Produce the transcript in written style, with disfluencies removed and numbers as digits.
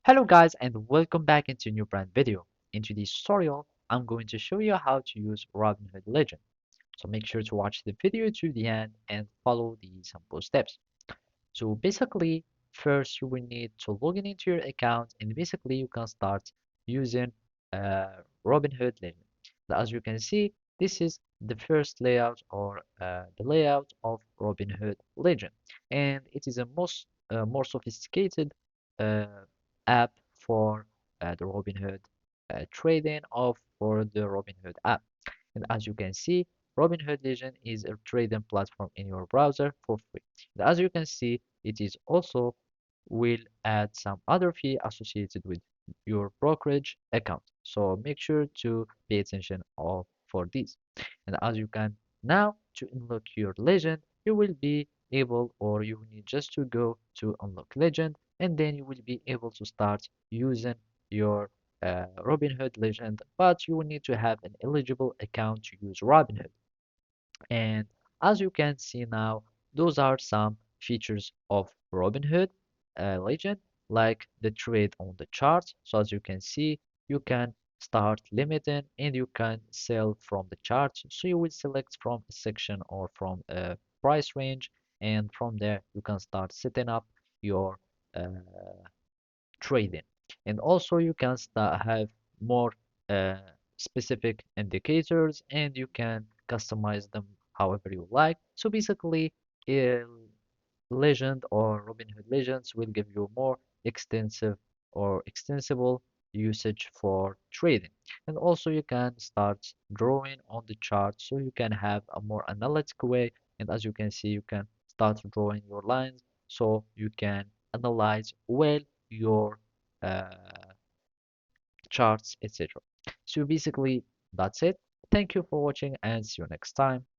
Hello guys and welcome back into a new brand video. In today's tutorial, I'm going to show you how to use Robinhood Legend. So make sure to watch the video to the end and follow the simple steps. So basically, first you will need to log in into your account and basically you can start using Robinhood Legend. As you can see, this is the first layout or the layout of Robinhood Legend, and it is a more sophisticated uh, app for the Robinhood trading of for the Robinhood app. And as you can see, Robinhood Legend is a trading platform in your browser for free. And as you can see, it is also will add some other fee associated with your brokerage account. So make sure to pay attention all for this. And as you can now to unlock your legend, you will be able or you need just to go to unlock legend and then you will be able to start using your Robinhood legend, but you will need to have an eligible account to use Robinhood. And as you can see now, those are some features of Robinhood Legend, like the trade on the chart. So as you can see, you can start limiting and you can sell from the chart. So you will select from a section or from a price range, and from there you can start setting up your uh, trading. And also you can start have more uh, specific indicators and you can customize them however you like. So basically, uh, Legend or Robinhood Legends will give you more extensive or extensible usage for trading. And also you can start drawing on the chart so you can have a more analytical way. And as you can see, you can start drawing your lines so you can analyze well your uh, charts, etc. So basically, that's it. Thank you for watching and see you next time.